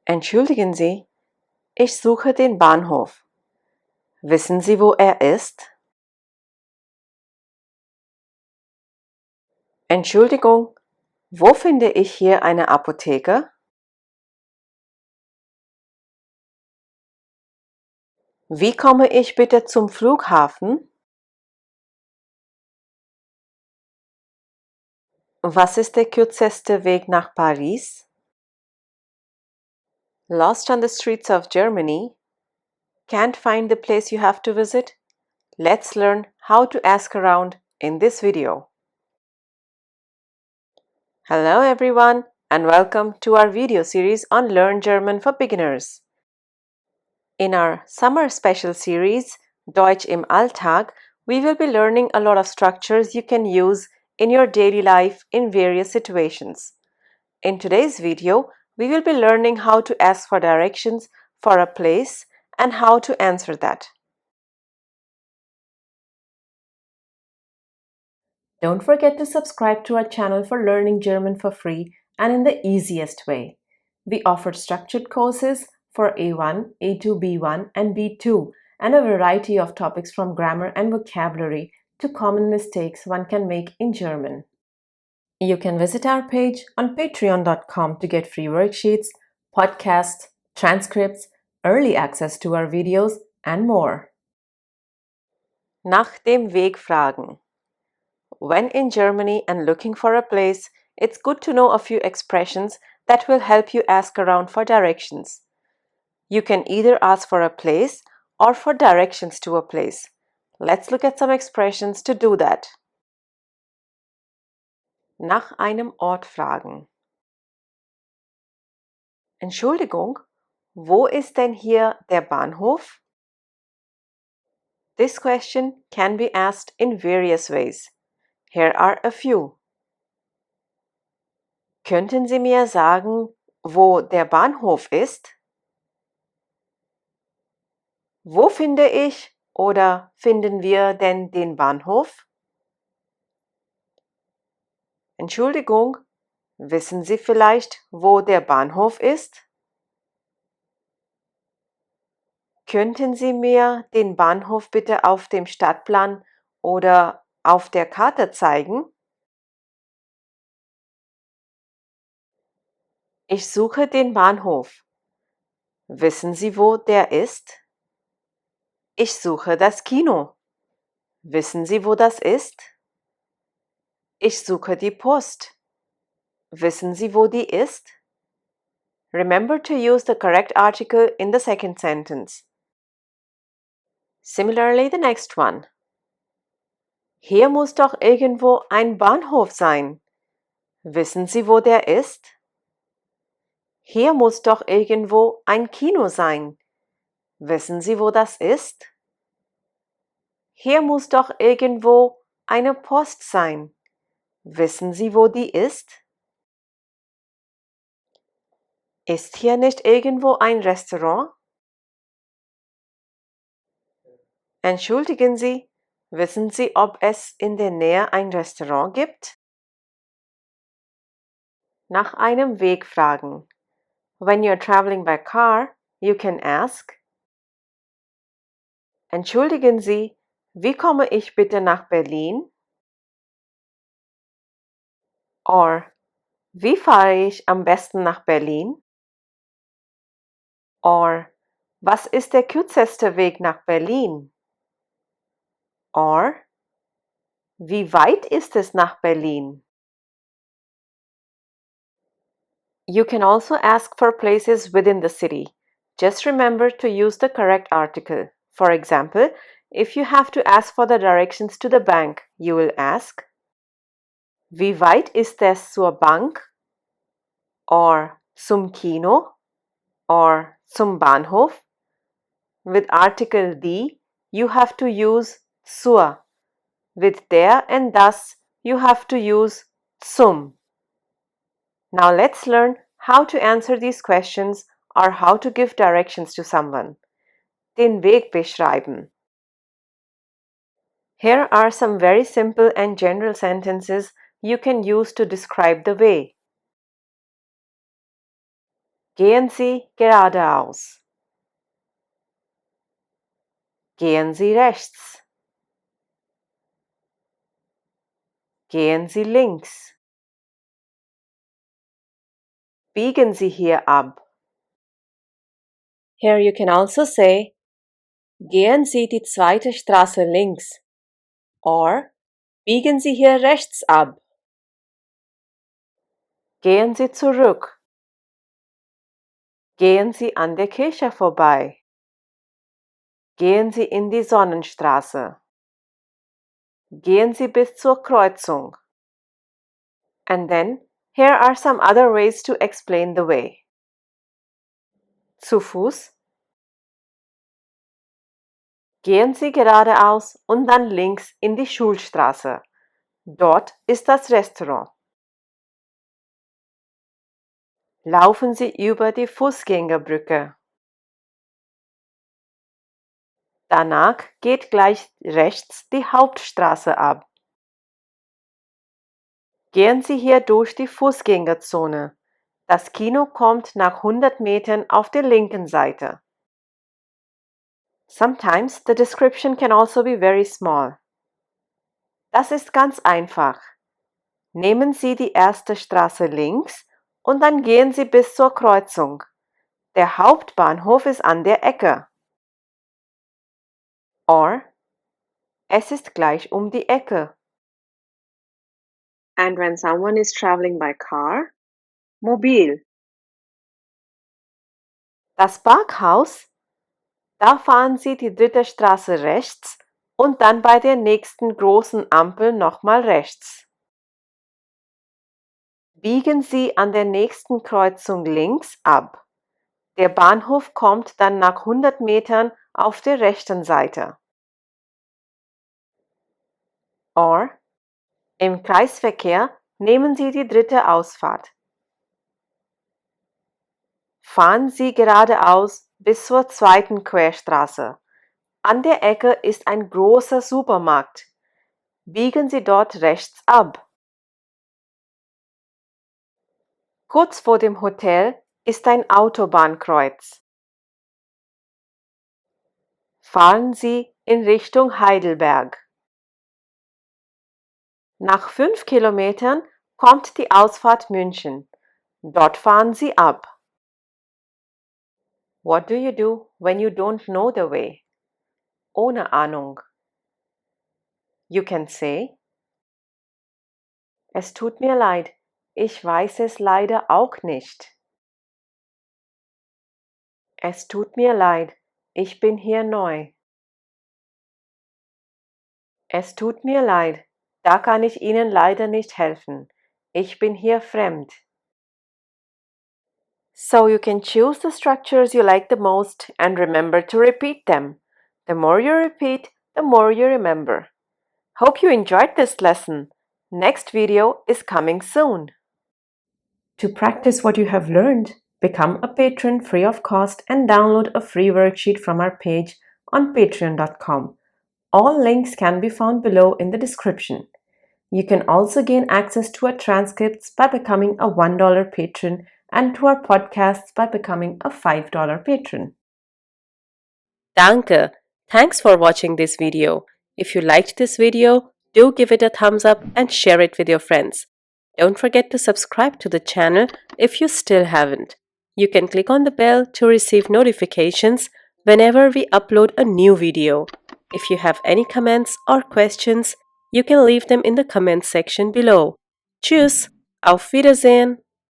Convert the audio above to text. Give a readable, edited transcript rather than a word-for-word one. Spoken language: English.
Entschuldigen Sie, ich suche den Bahnhof. Wissen Sie, wo er ist? Entschuldigung, wo finde ich hier eine Apotheke? Wie komme ich bitte zum Flughafen? Was ist der kürzeste Weg nach Paris? Lost on the streets of Germany? Can't find the place you have to visit? Let's learn how to ask around in this video. Hello everyone and welcome to our video series on Learn German for Beginners. In our summer special series, Deutsch im Alltag, we will be learning a lot of structures you can use in your daily life in various situations. In today's video, we will be learning how to ask for directions for a place and how to answer that. Don't forget to subscribe to our channel for learning German for free and in the easiest way. We offer structured courses for A1, A2, B1 and B2 and a variety of topics from grammar and vocabulary to common mistakes one can make in German. You can visit our page on patreon.com to get free worksheets, podcasts, transcripts, early access to our videos and more. Nach dem Weg fragen. When in Germany and looking for a place, it's good to know a few expressions that will help you ask around for directions. You can either ask for a place or for directions to a place. Let's look at some expressions to do that. Nach einem Ort fragen. Entschuldigung, wo ist denn hier der Bahnhof? This question can be asked in various ways. Here are a few. Könnten Sie mir sagen, wo der Bahnhof ist? Wo finde ich oder finden wir denn den Bahnhof? Entschuldigung, wissen Sie vielleicht, wo der Bahnhof ist? Könnten Sie mir den Bahnhof bitte auf dem Stadtplan oder auf der Karte zeigen? Ich suche den Bahnhof. Wissen Sie, wo der ist? Ich suche das Kino. Wissen Sie, wo das ist? Ich suche die Post. Wissen Sie, wo die ist? Remember to use the correct article in the second sentence. Similarly, the next one. Hier muss doch irgendwo ein Bahnhof sein. Wissen Sie, wo der ist? Hier muss doch irgendwo ein Kino sein. Wissen Sie, wo das ist? Hier muss doch irgendwo eine Post sein. Wissen Sie, wo die ist? Ist hier nicht irgendwo ein Restaurant? Entschuldigen Sie, wissen Sie, ob es in der Nähe ein Restaurant gibt? Nach einem Weg fragen. When you're traveling by car, you can ask, Entschuldigen Sie, wie komme ich bitte nach Berlin? Or, wie fahre ich am besten nach Berlin? Or, was ist der kürzeste Weg nach Berlin? Or, wie weit ist es nach Berlin? You can also ask for places within the city. Just remember to use the correct article. For example, if you have to ask for the directions to the bank, you will ask, Wie weit ist es zur Bank? Or zum Kino? Or zum Bahnhof? With article die, you have to use zur. With der and das, you have to use zum. Now let's learn how to answer these questions or how to give directions to someone. Den Weg beschreiben. Here are some very simple and general sentences you can use to describe the way. Gehen Sie geradeaus. Gehen Sie rechts. Gehen Sie links. Biegen Sie hier ab. Here you can also say, gehen Sie die zweite Straße links. Or, biegen Sie hier rechts ab. Gehen Sie zurück. Gehen Sie an der Kirche vorbei. Gehen Sie in die Sonnenstraße. Gehen Sie bis zur Kreuzung. And then, here are some other ways to explain the way. Zu Fuß. Gehen Sie geradeaus und dann links in die Schulstraße. Dort ist das Restaurant. Laufen Sie über die Fußgängerbrücke. Danach geht gleich rechts die Hauptstraße ab. Gehen Sie hier durch die Fußgängerzone. Das Kino kommt nach 100 Metern auf der linken Seite. Sometimes the description can also be very small. Das ist ganz einfach. Nehmen Sie die erste Straße links und dann gehen Sie bis zur Kreuzung. Der Hauptbahnhof ist an der Ecke. Or, es ist gleich um die Ecke. And when someone is traveling by car, mobil. Das Parkhaus, da fahren Sie die dritte Straße rechts und dann bei der nächsten großen Ampel nochmal rechts. Biegen Sie an der nächsten Kreuzung links ab. Der Bahnhof kommt dann nach 100 Metern auf der rechten Seite. Or, im Kreisverkehr nehmen Sie die dritte Ausfahrt. Fahren Sie geradeaus bis zur zweiten Querstraße. An der Ecke ist ein großer Supermarkt. Biegen Sie dort rechts ab. Kurz vor dem Hotel ist ein Autobahnkreuz. Fahren Sie in Richtung Heidelberg. Nach 5 Kilometern kommt die Ausfahrt München. Dort fahren Sie ab. What do you do when you don't know the way? Ohne Ahnung. You can say, es tut mir leid, ich weiß es leider auch nicht. Es tut mir leid, ich bin hier neu. Es tut mir leid, da kann ich Ihnen leider nicht helfen. Ich bin hier fremd. So you can choose the structures you like the most and remember to repeat them. The more you repeat, the more you remember. Hope you enjoyed this lesson. Next video is coming soon. To practice what you have learned, become a patron free of cost and download a free worksheet from our page on patreon.com. All links can be found below in the description. You can also gain access to our transcripts by becoming a $1 patron and to our podcasts by becoming a $5 patron. Danke! Thanks for watching this video. If you liked this video, do give it a thumbs up and share it with your friends. Don't forget to subscribe to the channel if you still haven't. You can click on the bell to receive notifications whenever we upload a new video. If you have any comments or questions, you can leave them in the comments section below. Tschüss! Auf Wiedersehen!